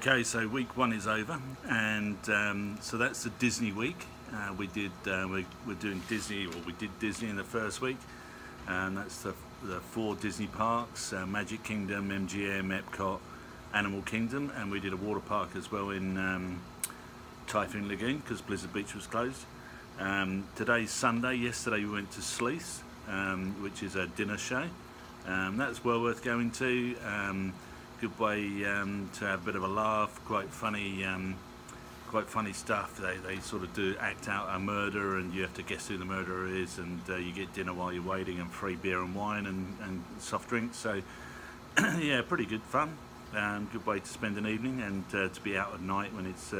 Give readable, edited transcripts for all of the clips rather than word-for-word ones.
Okay, so week one is over, and so that's the Disney week. We're doing Disney, or we did Disney in the first week, and that's the 4 Disney parks: Magic Kingdom, MGM, Epcot, Animal Kingdom, and we did a water park as well in Typhoon Lagoon because Blizzard Beach was closed. Today's Sunday. Yesterday we went to Sleath, which is a dinner show. That's well worth going to. Good way to have a bit of a laugh. Quite funny stuff. They sort of act out a murder, and you have to guess who the murderer is, and you get dinner while you're waiting, and free beer and wine and soft drinks. So yeah, pretty good fun. Good way to spend an evening, and to be out at night when it's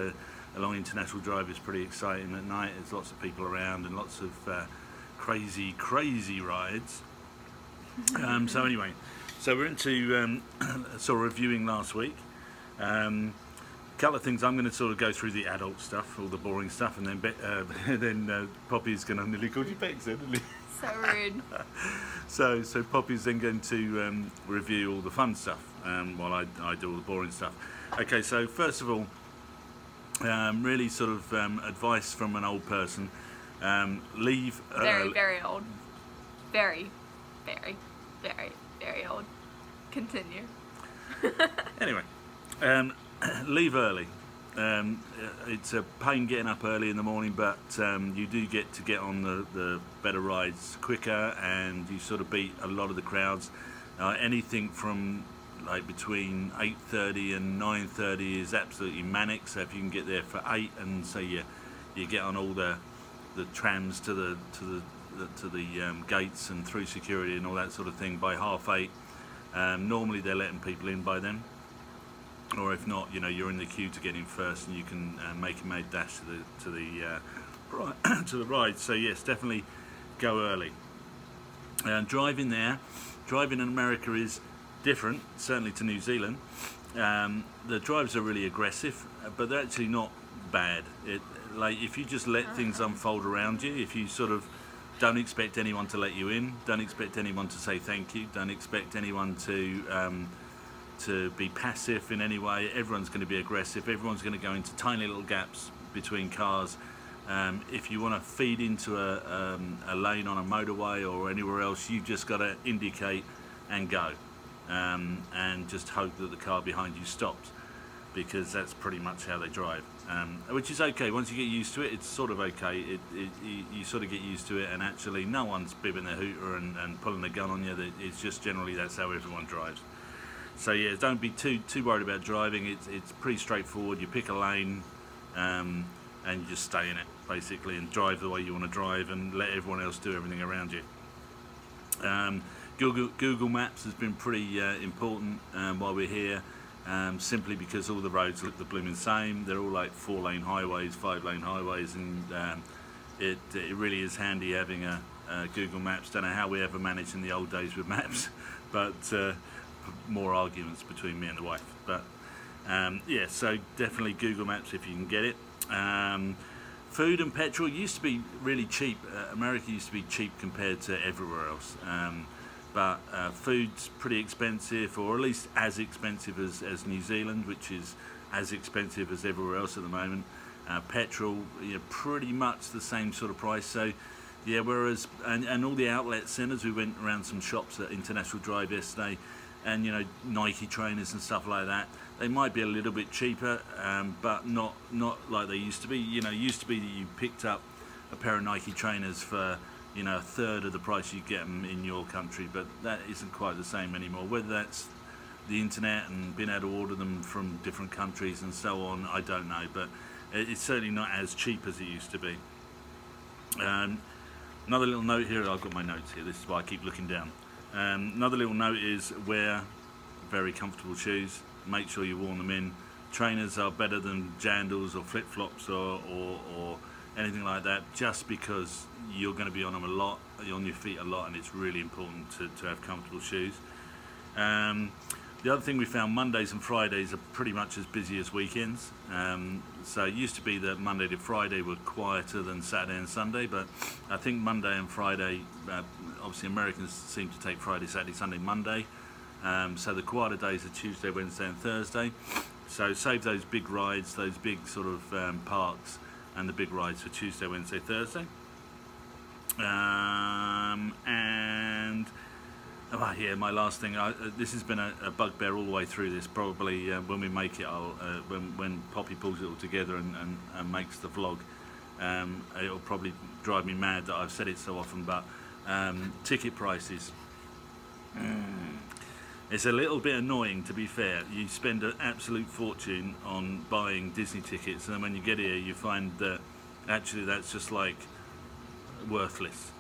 along International Drive is pretty exciting at night. There's lots of people around and lots of crazy rides. So anyway, so we're into sort of reviewing last week. Couple of things. I'm going to sort of go through the adult stuff, all the boring stuff, and then Poppy's going to nearly call you Bex, isn't he? So rude. So Poppy's then going to review all the fun stuff while I do all the boring stuff. Okay, so first of all, really sort of advice from an old person. Leave very old. Very old. Continue. Anyway, leave early. It's a pain getting up early in the morning, but you do get to get on the better rides quicker, and you sort of beat a lot of the crowds. Anything from like between 8:30 and 9:30 is absolutely manic. So if you can get there for 8, and so you get on all the trams to the gates and through security and all that sort of thing by 7:30. Normally they're letting people in by then, or if not, you know, you're in the queue to get in first, and you can make a mad dash to the ride. So yes, definitely go early. Driving in America is different, certainly to New Zealand. The drives are really aggressive, but they're actually not bad. Like if you just let things unfold around you, if you sort of don't expect anyone to let you in, don't expect anyone to say thank you, don't expect anyone to be passive in any way. Everyone's going to be aggressive. Everyone's going to go into tiny little gaps between cars. If you want to feed into a lane on a motorway or anywhere else, you've just got to indicate and go, and just hope that the car behind you stops, because that's pretty much how they drive, which is okay. Once you get used to it, it's sort of okay. You sort of get used to it, and actually no one's bibbing their hooter and pulling a gun on you. It's just generally that's how everyone drives. So yeah, don't be too worried about driving. It's pretty straightforward. You pick a lane, and you just stay in it basically, and drive the way you want to drive, and let everyone else do everything around you. Google Maps has been pretty important while we're here, simply because all the roads look the blooming same. They're all like 4-lane highways, 5-lane highways, and it really is handy having a Google Maps. Don't know how we ever managed in the old days with maps, but more arguments between me and the wife. But yeah, so definitely Google Maps if you can get it. Food and petrol used to be really cheap. America used to be cheap compared to everywhere else, but food's pretty expensive, or at least as expensive as New Zealand, which is as expensive as everywhere else at the moment. Petrol, pretty much the same sort of price. So yeah, whereas and all the outlet centres, we went around some shops at International Drive yesterday, and Nike trainers and stuff like that, they might be a little bit cheaper, but not like they used to be. Used to be that you picked up a pair of Nike trainers for a third of the price you get them in your country, but that isn't quite the same anymore. Whether that's the internet and being able to order them from different countries and so on, I don't know, but it's certainly not as cheap as it used to be. Another little note here, I've got my notes here, this is why I keep looking down. Another little note is wear very comfortable shoes. Make sure you worn them in. Trainers are better than jandals or flip-flops or anything like that, just because you're going to be on them a lot, you're on your feet a lot, and it's really important to have comfortable shoes. The other thing we found, Mondays and Fridays are pretty much as busy as weekends. So it used to be that Monday to Friday were quieter than Saturday and Sunday, but I think Monday and Friday, obviously Americans seem to take Friday, Saturday, Sunday, Monday. So the quieter days are Tuesday, Wednesday and Thursday. So save those big rides, those big sort of parks, and the big rides for Tuesday, Wednesday, Thursday. And oh yeah, my last thing. This has been a bugbear all the way through this. Probably when we make it, when Poppy pulls it all together and makes the vlog, it'll probably drive me mad that I've said it so often. But ticket prices. It's a little bit annoying, to be fair. You spend an absolute fortune on buying Disney tickets, and then when you get here, you find that actually that's just like worthless,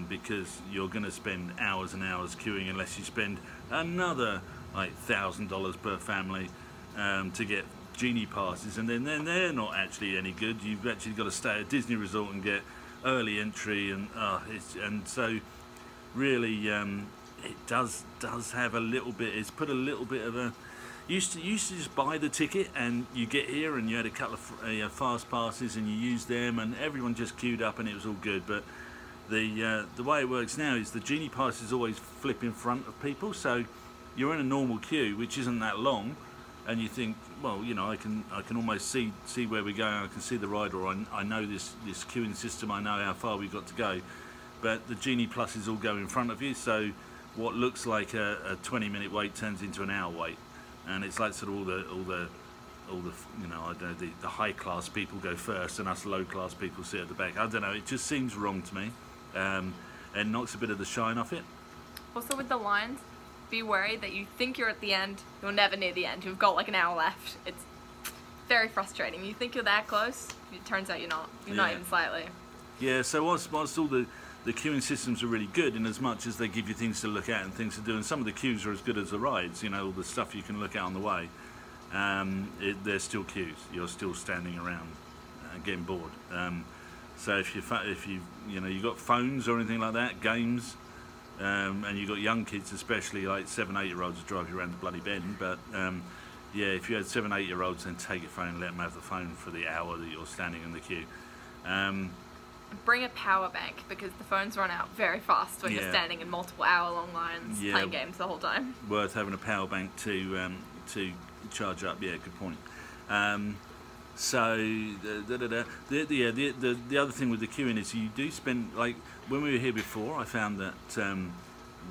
because you're going to spend hours and hours queuing unless you spend another like $1,000 per family to get Genie passes, and then they're not actually any good. You've actually got to stay at Disney Resort and get early entry, and so really it does have a little bit. It's put a little bit of a. Used to just buy the ticket and you get here and you had a couple of fast passes and you used them and everyone just queued up and it was all good. But the way it works now is the Genie passes always flip in front of people, so you're in a normal queue which isn't that long, and you think, well, you know, I can almost see where we're going. I can see the ride, or I know this queuing system. I know how far we've got to go. But the Genie Pluses all go in front of you, so what looks like a 20-minute wait turns into an hour wait, and it's like sort of all the you know, I don't know, the high class people go first and us low class people sit at the back. I don't know, it just seems wrong to me, and knocks a bit of the shine off it. Also with the lines, be worried that you think you're at the end, you're never near the end. You've got like an hour left. It's very frustrating. You think you're that close, it turns out you're not. You're not even slightly. Yeah, so whilst all the queuing systems are really good in as much as they give you things to look at and things to do, and some of the queues are as good as the rides, you know, all the stuff you can look at on the way, there's still queues. You're still standing around and getting bored. So if you know, you've got phones or anything like that, games, and you've got young kids, especially like 7-8-year-olds, to drive you around the bloody bend. But yeah, if you had 7-8-year-olds, then take your phone and let them have the phone for the hour that you're standing in the queue. Bring a power bank, because the phones run out very fast when you're standing in multiple hour-long lines playing games the whole time. Worth having a power bank to charge up. Yeah, good point. So the other thing with the queuing is you do spend, like when we were here before, I found that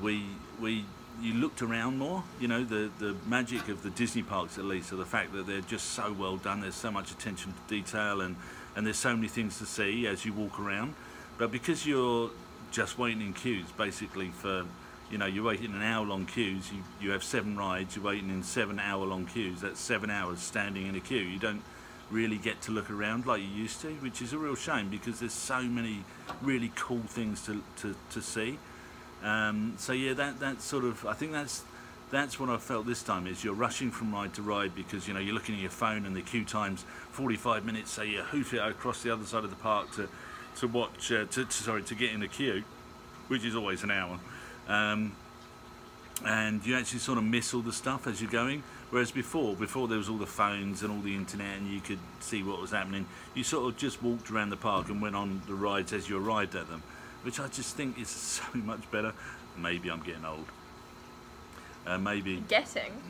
you looked around more. You know, the magic of the Disney parks, at least, or the fact that they're just so well done. There's so much attention to detail, and there's so many things to see as you walk around. But because you're just waiting in queues, basically for, you know, you're waiting in hour-long queues. You have 7 rides. You're waiting in 7 hour-long queues. That's 7 hours standing in a queue. You don't really get to look around like you used to, which is a real shame, because there's so many really cool things to see. So yeah, that's sort of, I think that's what I felt this time, is you're rushing from ride to ride because, you know, you're looking at your phone and the queue time's 45 minutes, so you hoof it across the other side of the park to watch, to get in the queue, which is always an hour. And you actually sort of miss all the stuff as you're going. Whereas before there was all the phones and all the internet and you could see what was happening, you sort of just walked around the park and went on the rides as you arrived at them, which I just think is so much better. Maybe I'm getting old. Maybe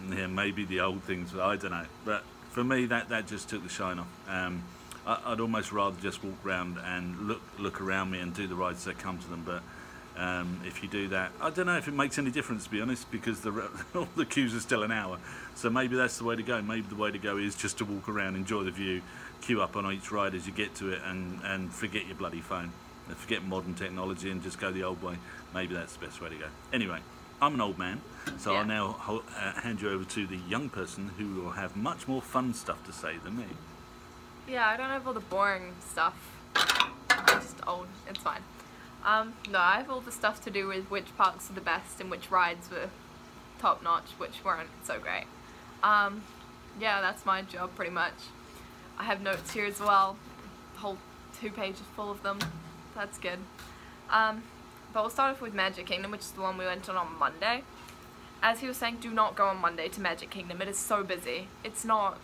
maybe the old things, I don't know. But for me, that just took the shine off. I'd almost rather just walk around and look around me and do the rides that come to them. But if you do that, I don't know if it makes any difference, to be honest, because all the queues are still an hour. So maybe that's the way to go. Maybe the way to go is just to walk around, enjoy the view, queue up on each ride as you get to it, and forget your bloody phone. Forget modern technology and just go the old way. Maybe that's the best way to go. Anyway, I'm an old man, so I'll now hand you over to the young person who will have much more fun stuff to say than me. Yeah, I don't have all the boring stuff. I'm just old. It's fine. No, I have all the stuff to do with which parks are the best and which rides were top notch, which weren't so great. Yeah, that's my job pretty much. I have notes here as well, a whole 2 pages full of them. That's good. But we'll start off with Magic Kingdom, which is the one we went on Monday. As he was saying, do not go on Monday to Magic Kingdom. It is so busy. It's not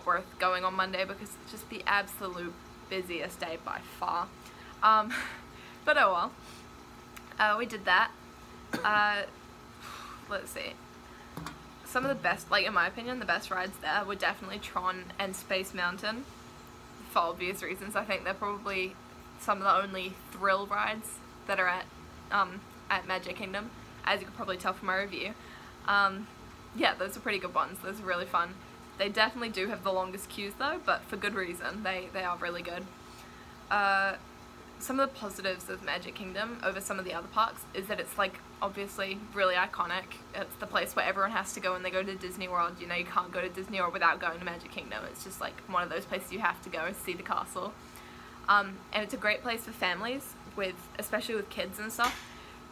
worth going on Monday because it's just the absolute busiest day by far. But oh well. We did that. Let's see. some of the best, like in my opinion, the best rides there were definitely Tron and Space Mountain, for obvious reasons. I think they're probably some of the only thrill rides that are at Magic Kingdom, as you could probably tell from my review. Yeah, those are pretty good ones. Those are really fun. They definitely do have the longest queues though, but for good reason. They are really good. Some of the positives of Magic Kingdom over some of the other parks is that it's like obviously really iconic. It's the place where everyone has to go when they go to Disney World. You know, you can't go to Disney World without going to Magic Kingdom. It's just like one of those places you have to go and see the castle. And it's a great place for families, especially with kids and stuff,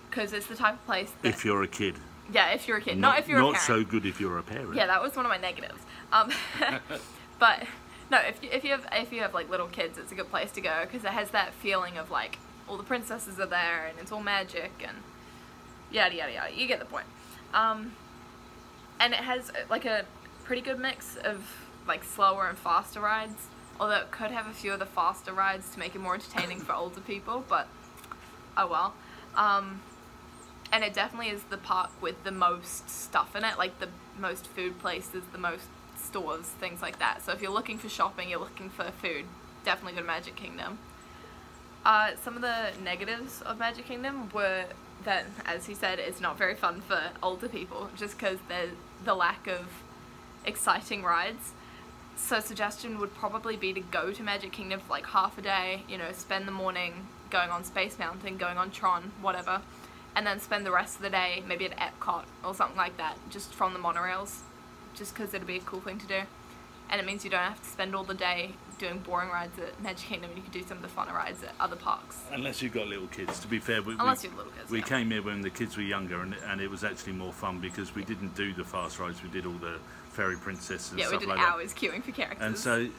because it's the type of place that, if you're a kid. Yeah, if you're a kid. Not if you're a parent. Not so good if you're a parent. Yeah, that was one of my negatives. But no, if you have like little kids, it's a good place to go because it has that feeling of like all the princesses are there and it's all magic and yada yada yada. You get the point. And it has like a pretty good mix of like slower and faster rides. Although it could have a few of the faster rides to make it more entertaining for older people, but oh well. And it definitely is the park with the most stuff in it, like the most food places, the most stores, things like that. So if you're looking for shopping, you're looking for food, definitely go to Magic Kingdom. Some of the negatives of Magic Kingdom were that, as he said, it's not very fun for older people, just because there's the lack of exciting rides. So suggestion would probably be to go to Magic Kingdom for like half a day, you know, spend the morning going on Space Mountain, going on Tron, whatever, and then spend the rest of the day maybe at Epcot or something like that, just from the monorails, just because it'd be a cool thing to do. And it means you don't have to spend all the day doing boring rides at Magic Kingdom, and you can do some of the funner rides at other parks. Unless you've got little kids, to be fair. Unless you have little kids, we yeah. came here when the kids were younger, and it was actually more fun because we didn't do the fast rides, we did all the fairy princesses and stuff like that. Yeah, we did hours queuing for characters. And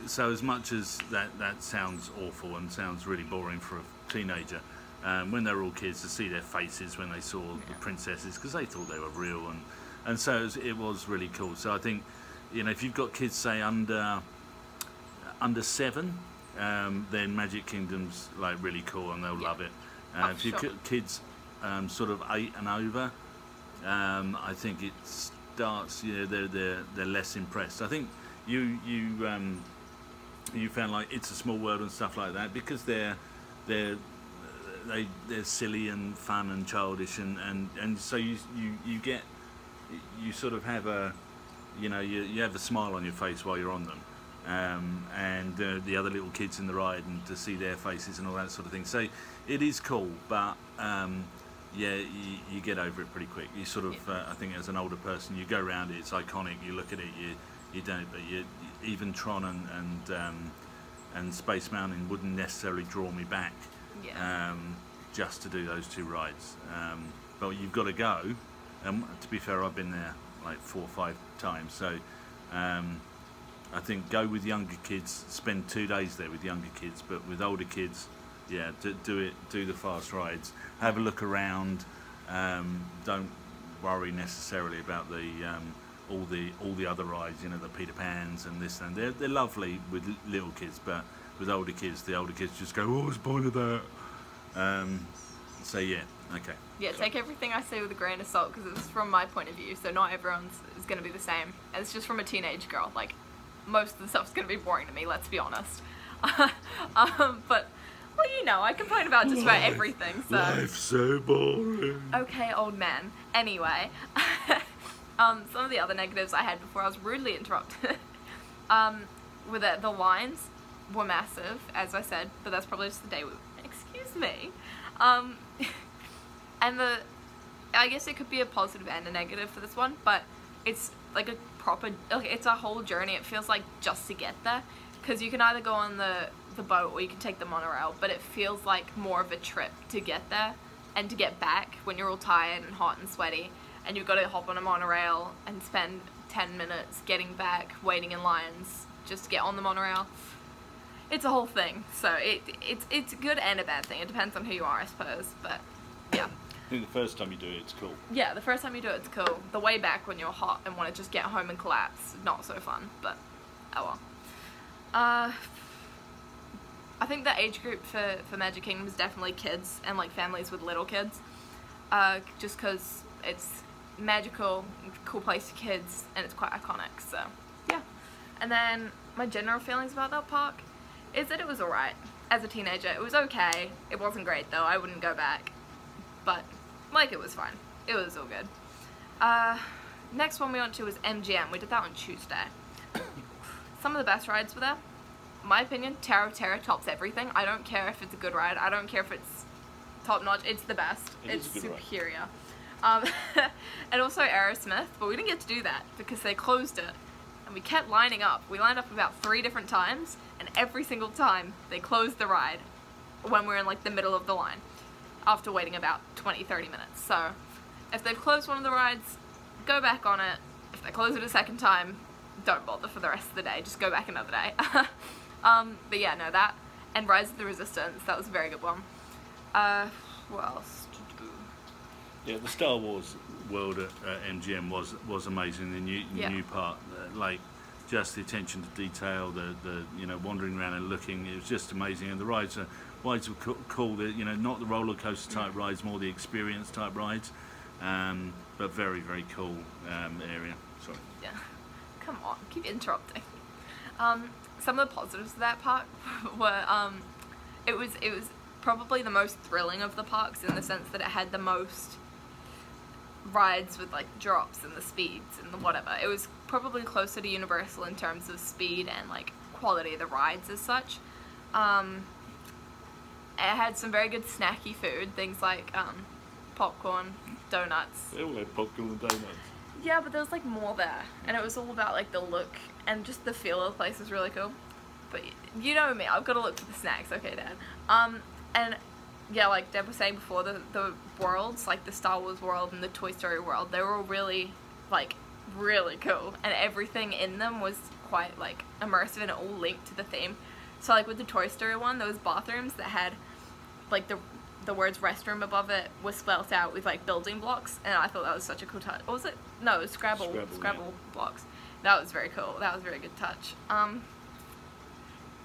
so as much as that sounds awful and sounds really boring for a teenager, when they were all kids, to see their faces when they saw the princesses, because they thought they were real, and so it was really cool. So I think, you know, if you've got kids, say under 7, then Magic Kingdom's like really cool and they'll love it. If you've got kids sort of 8 and over, I think it starts, you know, they're less impressed. I think you found like It's a Small World and stuff like that because they're silly and fun and childish, and so you sort of have a, you know, you have a smile on your face while you're on them, and the other little kids in the ride, and to see their faces and all that sort of thing. So it is cool, but yeah, you get over it pretty quick. You sort of, I think as an older person, you go around it, it's iconic, you look at it, you don't, but even Tron and Space Mountain wouldn't necessarily draw me back. Yeah. Just to do those 2 rides, but you've got to go. To be fair, I've been there like 4 or 5 times, so I think go with younger kids, spend 2 days there with younger kids, but with older kids, yeah, do the fast rides, have a look around, don't worry necessarily about all the other rides, you know, the Peter Pans and this and they're lovely with little kids, but with older kids, the older kids just go, oh, what's the point of that? So yeah, okay. Yeah, take everything I say with a grain of salt because it's from my point of view, so not everyone's is going to be the same. And it's just from a teenage girl. Like, most of the stuff's going to be boring to me, let's be honest. But, well, you know, I complain about just about everything, so... Life's so boring. Okay, old man. Anyway, some of the other negatives I had before I was rudely interrupted were that the lines were massive, as I said, but that's probably just the day we... Excuse me. And I guess it could be a positive and a negative for this one, but it's like a proper, like it's a whole journey. It feels like just to get there, because you can either go on the boat or you can take the monorail, but it feels like more of a trip to get there and to get back when you're all tired and hot and sweaty, and you've got to hop on a monorail and spend 10 minutes getting back, waiting in lines just to get on the monorail. It's a whole thing, so it's a good and a bad thing. It depends on who you are, I suppose, but yeah. I think the first time you do it, it's cool. Yeah, the first time you do it, it's cool. The way back when you're hot and want to just get home and collapse, not so fun, but oh well. I think the age group for Magic Kingdom is definitely kids and like families with little kids, just because it's magical, cool place for kids, and it's quite iconic, so yeah. And then my general feelings about that park is that it was alright. As a teenager, it was okay. It wasn't great though, I wouldn't go back. But, like, it was fine. It was all good. Next one we went to was MGM. We did that on Tuesday. Some of the best rides were there. In my opinion, Tower of Terror tops everything. I don't care if it's a good ride. I don't care if it's top notch. It's the best. It's superior. And also Aerosmith, but we didn't get to do that because they closed it. And we kept lining up. We lined up about 3 different times, and every single time they closed the ride when we were in like the middle of the line after waiting about 20-30 minutes. So if they've closed one of the rides, go back on it. If they close it a second time, don't bother for the rest of the day. Just go back another day. But yeah, no, that and Rise of the Resistance, that was a very good one. What else to do? Yeah, the Star Wars world at MGM was amazing. The new part, like just the attention to detail, the you know, wandering around and looking, it was just amazing. And the rides were cool. You know, not the roller coaster type rides, more the experience type rides. But very, very cool area. Sorry. Yeah. Come on, keep interrupting. Some of the positives of that park were it was probably the most thrilling of the parks in the sense that it had the most rides with like drops and the speeds and the whatever. It was probably closer to Universal in terms of speed and like quality of the rides as such. It had some very good snacky food, things like popcorn, donuts. They all had popcorn and donuts. Yeah, but there was like more there, and it was all about like the look and just the feel of the place was really cool. But you know me, I've got to look for the snacks, okay, Dad. And yeah, like Deb was saying before, the worlds, like the Star Wars world and the Toy Story world, they were all really, like, really cool, and everything in them was quite like immersive and it all linked to the theme. So like with the Toy Story one, there was bathrooms that had like the words restroom above it was spelled out with like building blocks, and I thought that was such a cool touch. Or was it? No, it was Scrabble yeah. Blocks. That was very cool. That was a very good touch.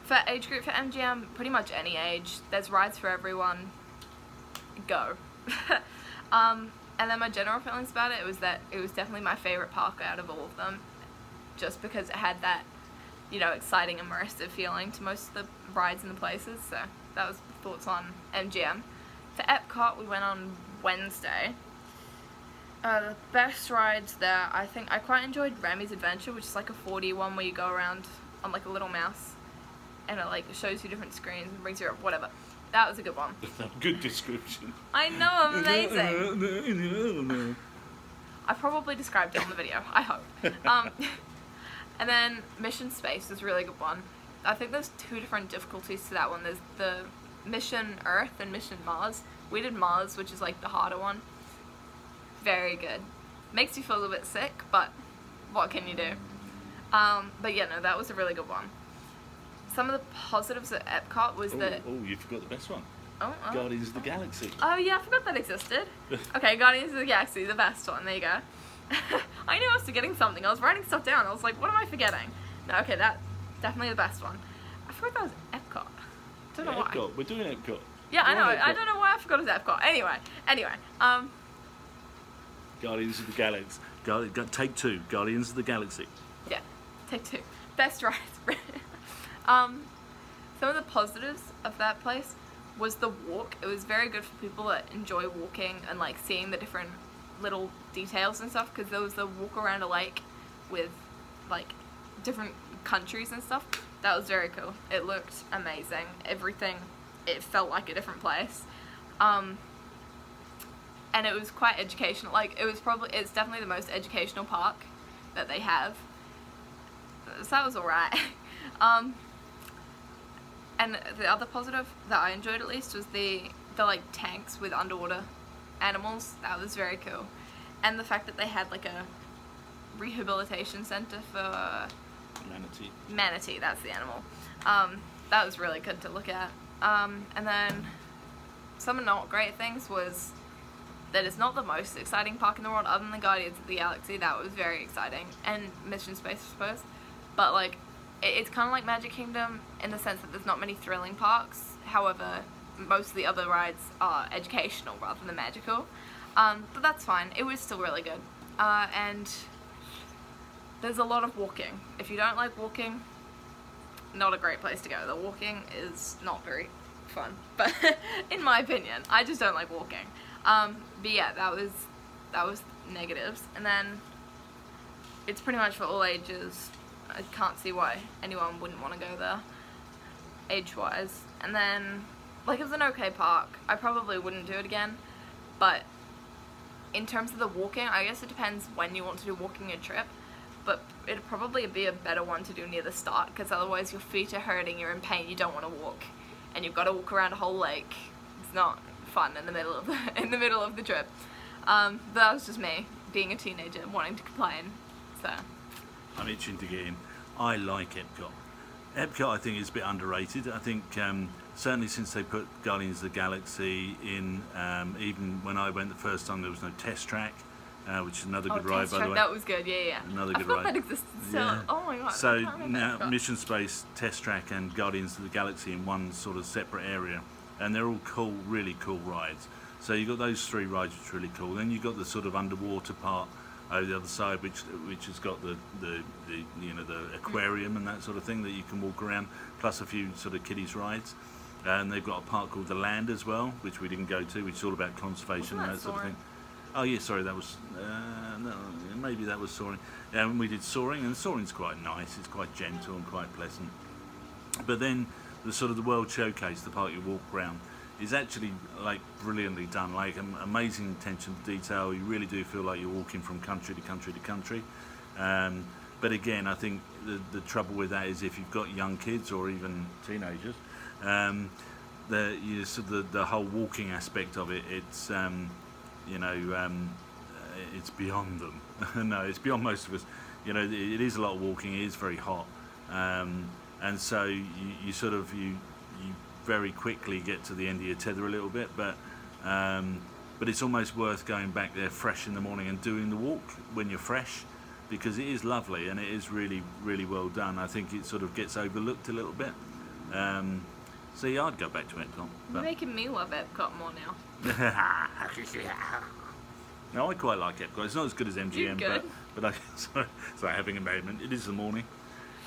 For age group for MGM, pretty much any age. There's rides for everyone. Go. And then my general feelings about it was that it was definitely my favorite park out of all of them, just because it had that, you know, exciting, immersive feeling to most of the rides and the places. So that was thoughts on MGM. For Epcot, we went on Wednesday. The best rides there, I think I quite enjoyed Remy's Adventure, which is like a 4D one where you go around on like a little mouse, and it like shows you different screens and brings you up, whatever. That was a good one. Good description. I know, I'm amazing. I probably described it on the video, I hope. And then Mission Space is a really good one. I think there's 2 different difficulties to that one. There's the Mission Earth and Mission Mars. We did Mars, which is like the harder one. Very good. Makes you feel a little bit sick, but what can you do? But yeah, no, that was a really good one. Some of the positives at Epcot was that... Oh, you forgot the best one. Oh. Guardians of the Galaxy. Oh yeah, I forgot that existed. Okay, Guardians of the Galaxy, the best one. There you go. I knew I was forgetting something. I was writing stuff down. I was like, what am I forgetting? No, okay, that definitely the best one. I forgot that was Epcot. Don't know why. Epcot. We're doing Epcot. Yeah, I know. I don't know why I forgot it was Epcot. Anyway. Guardians of the Galaxy. Take 2. Guardians of the Galaxy. Yeah, take 2. Best rides. Some of the positives of that place was the walk. It was very good for people that enjoy walking and like seeing the different little details and stuff, because there was the walk around a lake with like different countries and stuff. That was very cool. It looked amazing. Everything, it felt like a different place. And it was quite educational. Like it's definitely the most educational park that they have. So that was alright. And the other positive that I enjoyed at least was the like tanks with underwater animals. That was very cool. And the fact that they had like a rehabilitation center for Manatee. Manatee, that's the animal. That was really good to look at. And then some not great things was that it's not the most exciting park in the world other than the Guardians of the Galaxy. That was very exciting. And Mission Space, I suppose. But like, it's kind of like Magic Kingdom in the sense that there's not many thrilling parks. However, most of the other rides are educational rather than magical. But that's fine. It was still really good. and there's a lot of walking. If you don't like walking, not a great place to go. The walking is not very fun, but in my opinion, I just don't like walking. But yeah, that was negatives. And then it's pretty much for all ages. I can't see why anyone wouldn't want to go there, age-wise. And then, like, it was an okay park. I probably wouldn't do it again, but in terms of the walking, I guess it depends when you want to do walking a trip, but it'd probably be a better one to do near the start, because otherwise your feet are hurting, you're in pain, you don't want to walk, and you've got to walk around a whole lake. It's not fun in the middle of the trip. But that was just me being a teenager wanting to complain. So I'm itching to get in. I like Epcot. Epcot, I think, is a bit underrated. I think certainly since they put Guardians of the Galaxy in, even when I went the first time, there was no Test Track, which is another good ride, by the way. That was good, yeah. Another good I forgot ride. that existed still. Yeah. Oh my god. So now Mission Space, Test Track, and Guardians of the Galaxy in one sort of separate area, and they're all cool, really cool rides. So you've got those three rides, which are really cool. Then you've got the sort of underwater part over the other side, which has got the you know, the aquarium and that sort of thing that you can walk around, plus a few sort of kiddies rides. And they've got a park called the Land as well, which we didn't go to, which is all about conservation and that sort of thing. Oh yeah, sorry, that was no, maybe that was Soaring. And we did Soaring, and Soaring's quite nice. It's quite gentle and quite pleasant. But then the sort of the World Showcase, the park you walk around, is actually like brilliantly done, like amazing attention to detail. You really do feel like you're walking from country to country to country. But again, I think the trouble with that is if you've got young kids or even teenagers, the whole walking aspect of it, it's you know, it's beyond them. No, it's beyond most of us. You know, it is a lot of walking. It is very hot, and so you sort of you very quickly get to the end of your tether a little bit, but it's almost worth going back there fresh in the morning and doing the walk when you're fresh, because it is lovely and it is really, really well done. I think it sort of gets overlooked a little bit. So yeah, I'd go back to Epcot. You're making me love Epcot more now. No, I quite like Epcot. It's not as good as MGM, but I sorry, having a moment. It is the morning.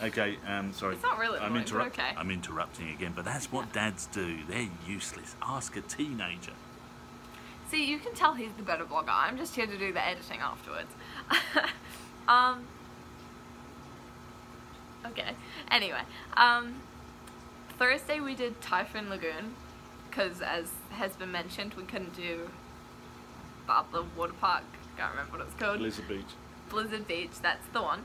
Okay, sorry. It's not really the morning, but okay. I'm interrupting again, but that's what dads do. They're useless. Ask a teenager. See, you can tell he's the better vlogger. I'm just here to do the editing afterwards. Okay. Anyway, Thursday we did Typhoon Lagoon, because as has been mentioned, we couldn't do the water park. Can't remember what it's called. Blizzard Beach. Blizzard Beach, that's the one.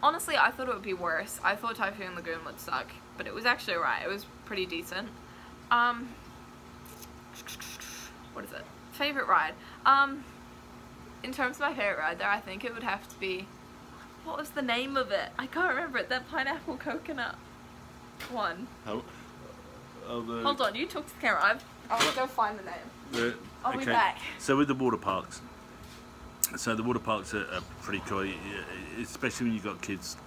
Honestly, I thought it would be worse. I thought Typhoon Lagoon would suck, but it was actually alright. It was pretty decent. What is it? Favorite ride? In terms of my favorite ride there, I think it would have to be, what was the name of it? I can't remember it. That pineapple coconut one. Hold on, you talk to the camera. I'll go find the name. I'll be back. So with the water parks, the water parks are pretty cool, especially when you've got kids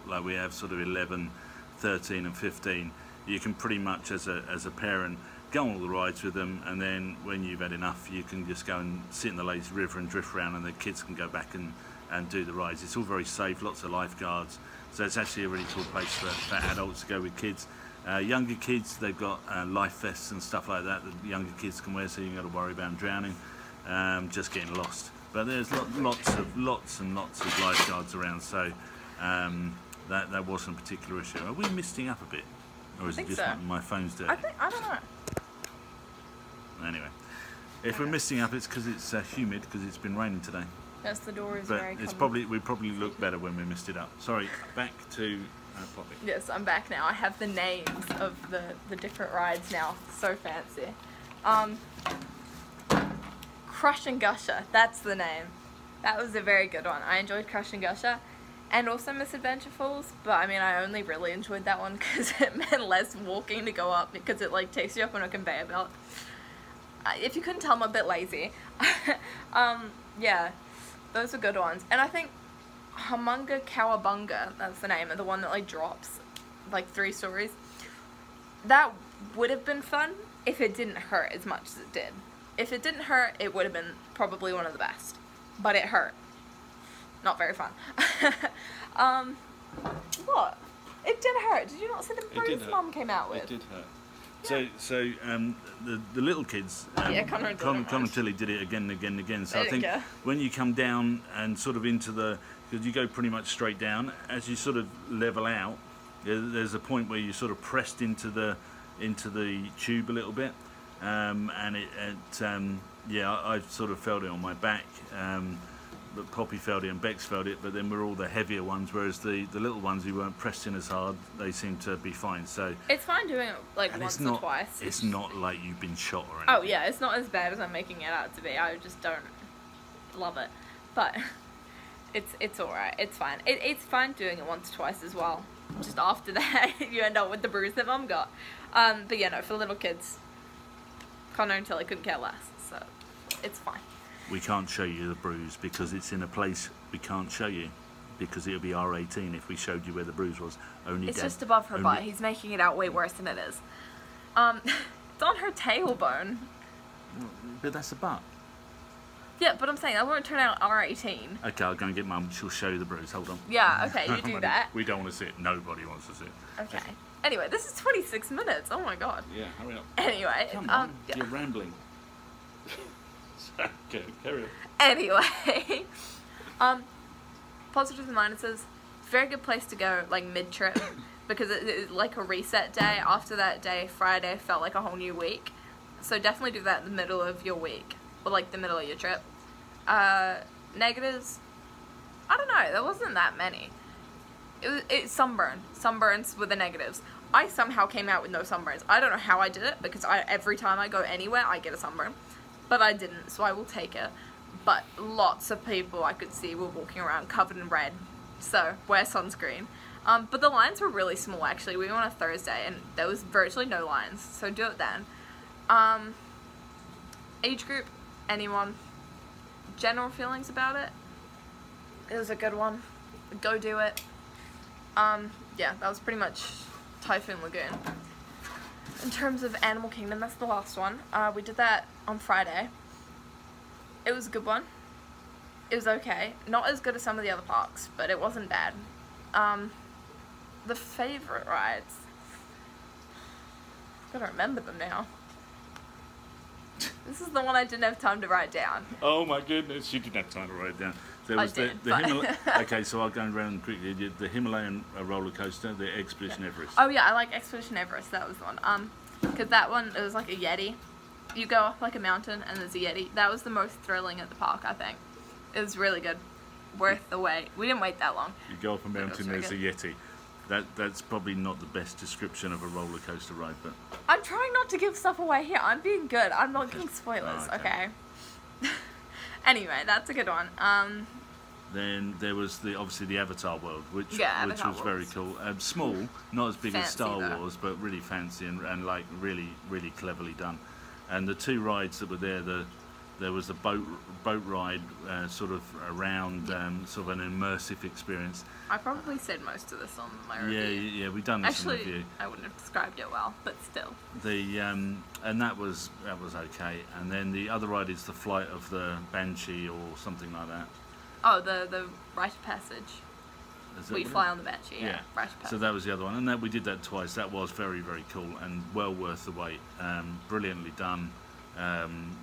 like we have, sort of 11, 13 and 15. You can pretty much, as a parent, go on all the rides with them, and then when you've had enough, you can just go and sit in the lazy river and drift around, and the kids can go back and do the rides. It's all very safe, lots of lifeguards, so it's actually a really cool place for adults to go with kids. Younger kids, they've got life vests and stuff like that the younger kids can wear, so you haven't got to worry about them drowning, just getting lost. But there's lots and lots of lifeguards around, so that wasn't a particular issue. Are we misting up a bit, or is it just my phone's dirty? I don't know. Anyway, if we're misting up, it's because it's humid, because it's been raining today. Yes, the door is but very it's common. we probably look better when we missed it up. Sorry, back to Poppy. Yes, I'm back now. I have the names of the different rides now. So fancy. Crush and Gusher, that's the name. That was a very good one. I enjoyed Crush and Gusher, and also Misadventure Falls, but I mean, I only really enjoyed that one because it meant less walking to go up, because it like takes you up on a conveyor belt. If you couldn't tell, I'm a bit lazy. Yeah, those are good ones. And I think Humunga Cowabunga, that's the name, of the one that like drops like 3 stories. That would have been fun if it didn't hurt as much as it did. If it didn't hurt, it would have been probably one of the best. But it hurt. not very fun. What? It did hurt. Did you not see the bruise Mum came out with? It did hurt. So the little kids, Connor and Tilly did it again and again and again. So I think when you come down and sort of into because you go pretty much straight down, as you sort of level out, there's a point where you sort of pressed into the tube a little bit, and I sort of felt it on my back. But Poppy felt it and Bex felt it, but then we're all the heavier ones, whereas the little ones who weren't pressed in as hard, they seem to be fine. So it's fine doing it like once or twice. It's not like you've been shot or anything. Oh yeah, it's not as bad as I'm making it out to be. I just don't love it, but it's alright. It's fine. It's fine doing it once or twice as well. Just after that, you end up with the bruise that Mum got. But yeah, no, for little kids, Connor and Tilly couldn't care less, so it's fine. We can't show you the bruise because it's in a place we can't show you, because it would be R18 if we showed you where the bruise was. It's just above her butt. He's making it out way worse than it is. It's on her tailbone. But that's the butt. Yeah, but I'm saying that won't turn out R18. Okay, I'll go and get Mum. She'll show you the bruise. Hold on. Yeah, okay, you do that. We don't want to see it. Nobody wants to see it. Okay. Anyway, this is 26 minutes. Oh my god. Yeah, hurry up. Anyway. Come on, you're rambling. Okay, carry on. Anyway, positives and minuses. Very good place to go, like mid-trip, because it's like a reset day. After that day, Friday felt like a whole new week. So definitely do that in the middle of your week, or like the middle of your trip. Negatives, I don't know. There wasn't that many. It's sunburn. Sunburns were the negatives. I somehow came out with no sunburns. I don't know how I did it, because every time I go anywhere, I get a sunburn. But I didn't, so I will take it. But lots of people I could see were walking around covered in red, so wear sunscreen. But the lines were really small, actually. We went on a Thursday, and there was virtually no lines, so do it then. Age group, anyone. General feelings about it? It was a good one. Go do it. Yeah, that was pretty much Typhoon Lagoon. In terms of Animal Kingdom, that's the last one. We did that on Friday. It was a good one. It was okay. Not as good as some of the other parks, but it wasn't bad. The favourite rides. I've got to remember them now. This is the one I didn't have time to write down. Oh my goodness, you didn't have time to write it down. There was Okay, so I'll go around quickly. The Himalayan roller coaster, the Expedition Everest. Oh yeah, I like Expedition Everest. That was the one. Because that one, it was like a Yeti. You go up like a mountain and there's a Yeti. That was the most thrilling at the park, I think. It was really good. Worth the wait. We didn't wait that long. You go up a mountain, there's a Yeti. That's probably not the best description of a roller coaster ride, but I'm trying not to give stuff away here. I'm being good. I'm not giving spoilers. Oh, okay. Anyway, that's a good one. Then there was obviously the Avatar World, which was very cool. Small, not as big as Star Wars, but really fancy and like really cleverly done. And the two rides that were there was a boat ride, sort of around, sort of an immersive experience. I probably said most of this on my review. Yeah, we've done this in review. Actually, I wouldn't have described it well, but still. And that was okay. And then the other ride is the Flight of the Banshee or something like that. Oh, the Rite of Passage. We fly on the Banshee. Yeah. Rite of Passage. So that was the other one, and we did that twice. That was very cool and well worth the wait. Brilliantly done.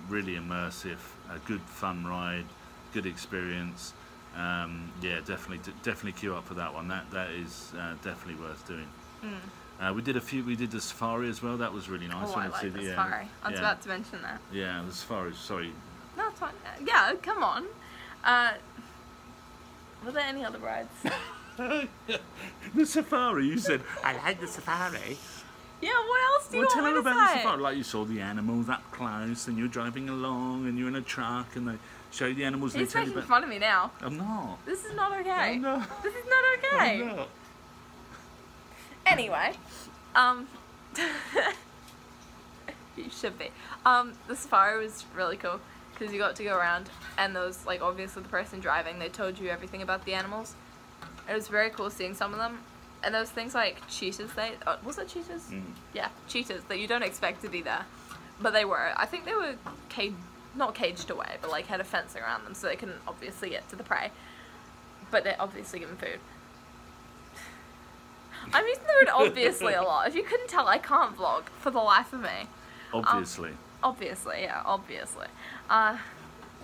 Really immersive, a good fun ride, good experience. Yeah, definitely queue up for that one. That is definitely worth doing. We did the safari as well. That was really nice. Oh, I like the safari. I was about to mention that. Yeah, the safari. Sorry. No, it's fine. Yeah, come on. Were there any other rides? The safari. You said I like the safari. Yeah, what else do you want me to say? Tell her about the safari. Like you saw the animals up close, and you're driving along, and you're in a truck, and they show you the animals. He's making fun of me now. I'm not. This is not okay. I'm not. This is not okay. I'm not. Anyway, you should be. The safari was really cool because you got to go around, and there was like obviously the person driving. They told you everything about the animals. It was very cool seeing some of them. And those things like cheetahs, was it cheetahs? Yeah, cheetahs that you don't expect to be there, but they were. I think they were not caged away, but like had a fence around them so they couldn't obviously get to the prey. but they're obviously given food. I'm using the word obviously a lot. If you couldn't tell, I can't vlog for the life of me. Obviously. Obviously, yeah, obviously. What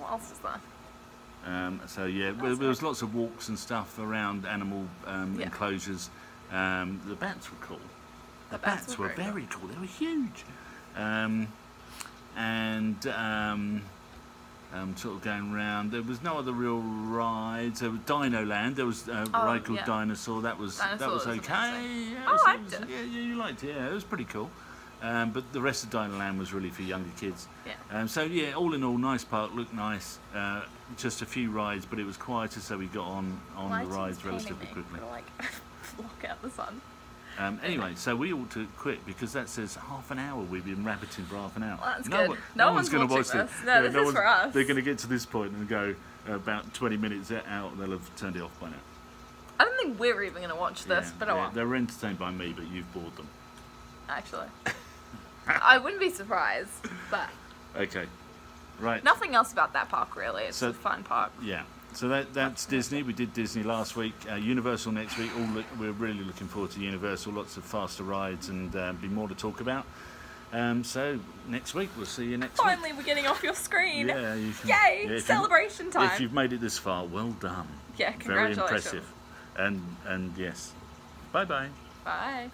else is there? So yeah, there was lots of walks and stuff around animal enclosures. The bats were cool. The bats were very cool. They were huge. Sort of going around. There was no other real rides. There was Dino Land. There was a ride called Dinosaur. That was okay. Yeah, I liked it. Yeah, you liked it. Yeah, it was pretty cool. But the rest of Dino Land was really for younger kids. Yeah. So yeah, all in all, nice park. Looked nice. Just a few rides, but it was quieter, so we got on the rides relatively quickly. Like block out the sun. Anyway, so we ought to quit because that says half an hour. We've been rabbiting for half an hour. Well, that's good. No one's going to watch this. No, this is for us. They're going to get to this point and go about 20 minutes out, and they'll have turned it off by now. I don't think we're even going to watch this, but they're entertained by me, but you've bored them. Actually, I wouldn't be surprised. But okay, right. Nothing else about that park really. It's a fun park. Yeah. So that's Disney. We did Disney last week. Universal next week. We're really looking forward to Universal. Lots of faster rides and be more to talk about. So next week we'll see you next week. Finally, we're getting off your screen. Yeah. You can, yay! Yeah, Celebration time. If you've made it this far, well done. Yeah, congratulations. Very impressive. And yes, bye bye. Bye.